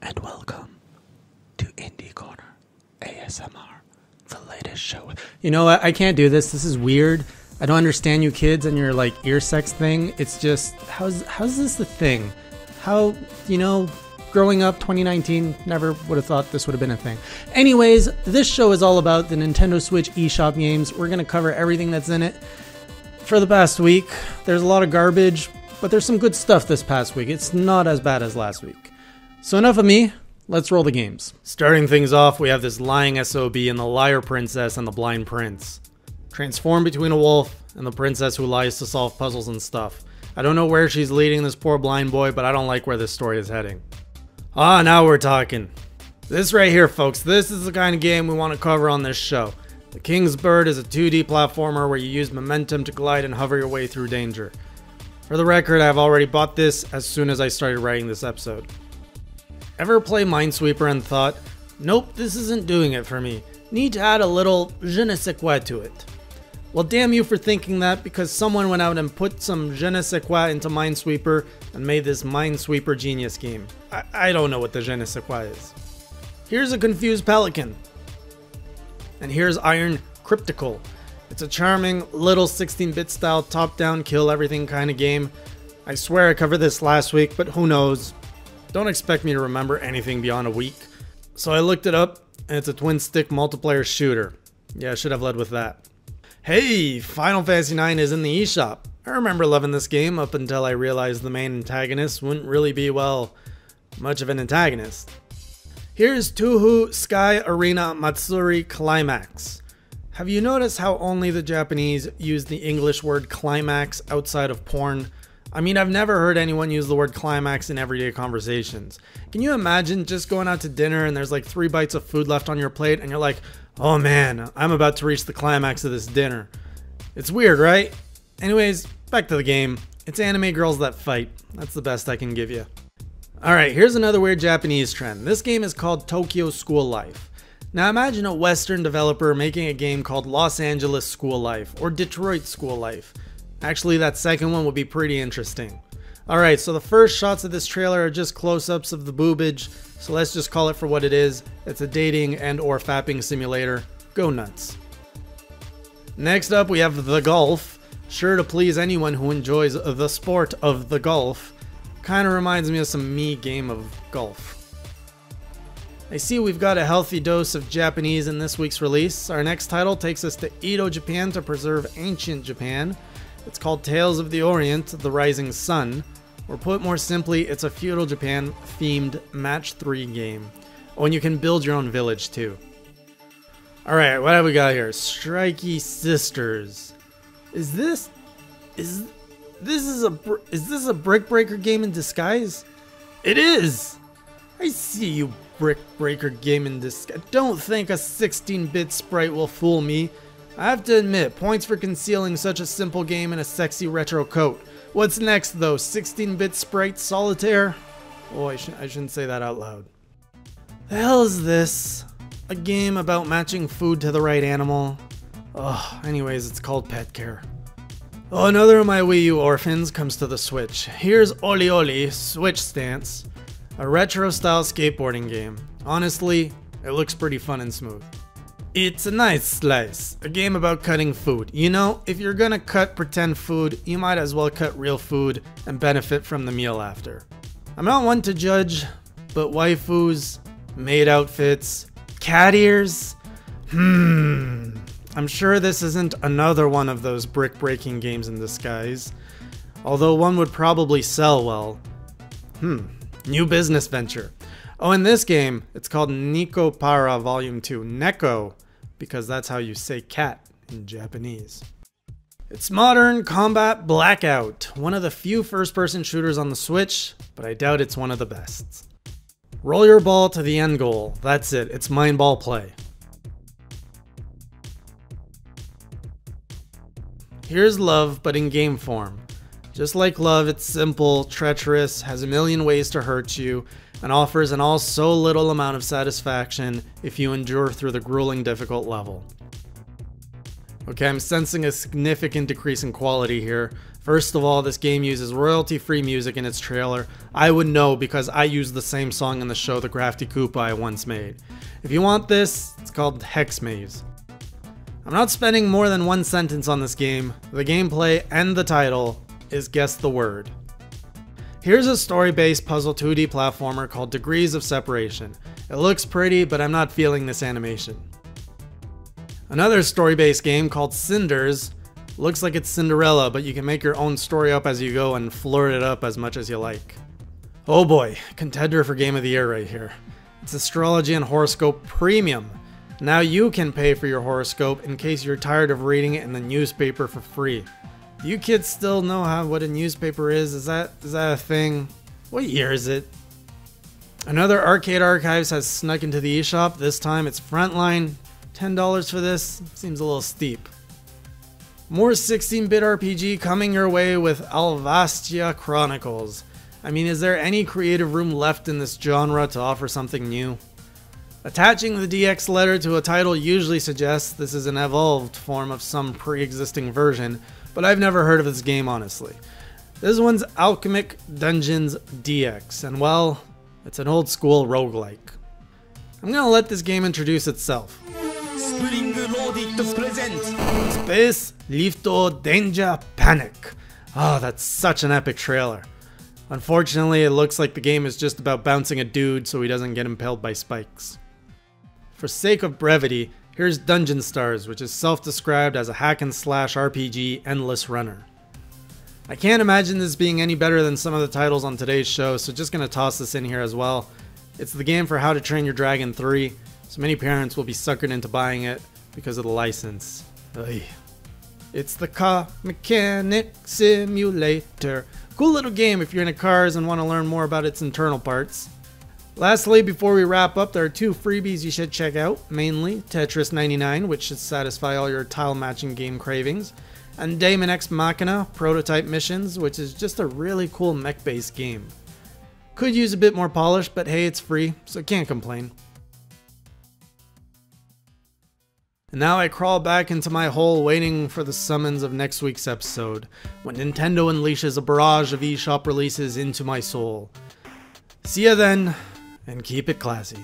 and welcome to Indie Corner ASMR, the latest show. You know what? I can't do this. This is weird. I don't understand you kids and your like ear sex thing. It's just, how's this the thing? How, growing up 2019, never would have thought this would have been a thing. Anyways, this show is all about the Nintendo Switch eShop games. We're going to cover everything that's in it. For the past week, there's a lot of garbage, but there's some good stuff this past week. It's not as bad as last week. So enough of me, let's roll the games. Starting things off, we have this lying SOB and the liar princess and the blind prince. Transform between a wolf and the princess who lies to solve puzzles and stuff. I don't know where she's leading this poor blind boy, but I don't like where this story is heading. Ah, now we're talking. This right here, folks, this is the kind of game we want to cover on this show. The King's Bird is a 2D platformer where you use momentum to glide and hover your way through danger. For the record, I've already bought this as soon as I started writing this episode. Ever play Minesweeper and thought, nope, this isn't doing it for me. Need to add a little je ne sais quoi to it. Well, damn you for thinking that, because someone went out and put some je ne sais quoi into Minesweeper and made this Minesweeper genius game. I don't know what the je ne sais quoi is. Here's a confused pelican. And here's Iron Cryptical. It's a charming little 16-bit style top-down kill everything kind of game. I swear I covered this last week, but who knows. Don't expect me to remember anything beyond a week. So I looked it up, and it's a twin-stick multiplayer shooter. Yeah, I should have led with that. Hey, Final Fantasy IX is in the eShop. I remember loving this game up until I realized the main antagonist wouldn't really be, well, much of an antagonist. Here's Touhou Sky Arena Matsuri Climax. Have you noticed how only the Japanese use the English word climax outside of porn? I mean, I've never heard anyone use the word climax in everyday conversations. Can you imagine just going out to dinner and there's like 3 bites of food left on your plate and you're like, oh man, I'm about to reach the climax of this dinner. It's weird, right? Anyways, back to the game. It's anime girls that fight. That's the best I can give you. Alright, here's another weird Japanese trend. This game is called Tokyo School Life. Now imagine a Western developer making a game called Los Angeles School Life or Detroit School Life. Actually, that second one would be pretty interesting. Alright, so the first shots of this trailer are just close-ups of the boobage, so let's just call it for what it is. It's a dating and or fapping simulator. Go nuts. Next up, we have The Golf. Sure to please anyone who enjoys the sport of the golf. Kinda reminds me of some me game of golf. I see we've got a healthy dose of Japanese in this week's release. Our next title takes us to Edo, Japan to preserve ancient Japan. It's called Tales of the Orient, The Rising Sun. Or put more simply, it's a feudal Japan themed match 3 game. Oh, and you can build your own village too. Alright, what have we got here? Strikey Sisters. Is this a Brick Breaker game in disguise? It is! I see you, Brick Breaker game in disguise. Don't think a 16-bit sprite will fool me. I have to admit, points for concealing such a simple game in a sexy retro coat. What's next though? 16-bit sprite solitaire? Oh, I shouldn't say that out loud. The hell is this? A game about matching food to the right animal? Oh, anyways, it's called Pet Care. Oh, another of my Wii U orphans comes to the Switch. Here's OLLI Switch Stance, a retro-style skateboarding game. Honestly, it looks pretty fun and smooth. It's a nice slice, a game about cutting food. You know, if you're gonna cut pretend food, you might as well cut real food and benefit from the meal after. I'm not one to judge, but waifus, maid outfits, cat ears? I'm sure this isn't another one of those brick-breaking games in disguise. Although one would probably sell well. New business venture. Oh, in this game, it's called Neko Para Volume 2. Neko, because that's how you say cat in Japanese. It's Modern Combat Blackout, one of the few first-person shooters on the Switch, but I doubt it's one of the best. Roll your ball to the end goal. That's it. It's mind ball play. Here's love, but in game form. Just like love, it's simple, treacherous, has a million ways to hurt you, and offers an all so little amount of satisfaction if you endure through the grueling difficult level. Okay, I'm sensing a significant decrease in quality here. First of all, this game uses royalty-free music in its trailer. I would know because I used the same song in the show The Crafty Koopa I once made. If you want this, it's called Hex Maze. I'm not spending more than one sentence on this game. The gameplay and the title is Guess the Word. Here's a story-based puzzle 2D platformer called Degrees of Separation. It looks pretty, but I'm not feeling this animation. Another story-based game called Cinders looks like it's Cinderella, but you can make your own story up as you go and flirt it up as much as you like. Oh boy, contender for Game of the Year right here. It's Astrology and Horoscope Premium. Now you can pay for your horoscope in case you're tired of reading it in the newspaper for free. Do you kids still know what a newspaper is? Is that a thing? What year is it? Another Arcade Archives has snuck into the eShop. This time it's Frontline. $10 for this seems a little steep. More 16-bit RPG coming your way with Alvastia Chronicles. I mean, is there any creative room left in this genre to offer something new? Attaching the DX letter to a title usually suggests this is an evolved form of some pre-existing version, but I've never heard of this game honestly. This one's Alchemic Dungeons DX, and well, it's an old school roguelike. I'm gonna let this game introduce itself. Space Lifto Danger Panic. Oh, that's such an epic trailer. Unfortunately, it looks like the game is just about bouncing a dude so he doesn't get impaled by spikes. For sake of brevity, here's Dungeon Stars, which is self-described as a hack-and-slash RPG endless runner. I can't imagine this being any better than some of the titles on today's show, so just gonna toss this in here as well. It's the game for How to Train Your Dragon 3, so many parents will be suckered into buying it because of the license. Ugh. It's the Car Mechanic Simulator. Cool little game if you're into cars and want to learn more about its internal parts. Lastly, before we wrap up, there are two freebies you should check out, mainly Tetris 99, which should satisfy all your tile matching game cravings, and Daemon X Machina Prototype Missions, which is just a really cool mech-based game. Could use a bit more polish, but hey, it's free, so can't complain. And now I crawl back into my hole waiting for the summons of next week's episode, when Nintendo unleashes a barrage of eShop releases into my soul. See ya then, and keep it classy.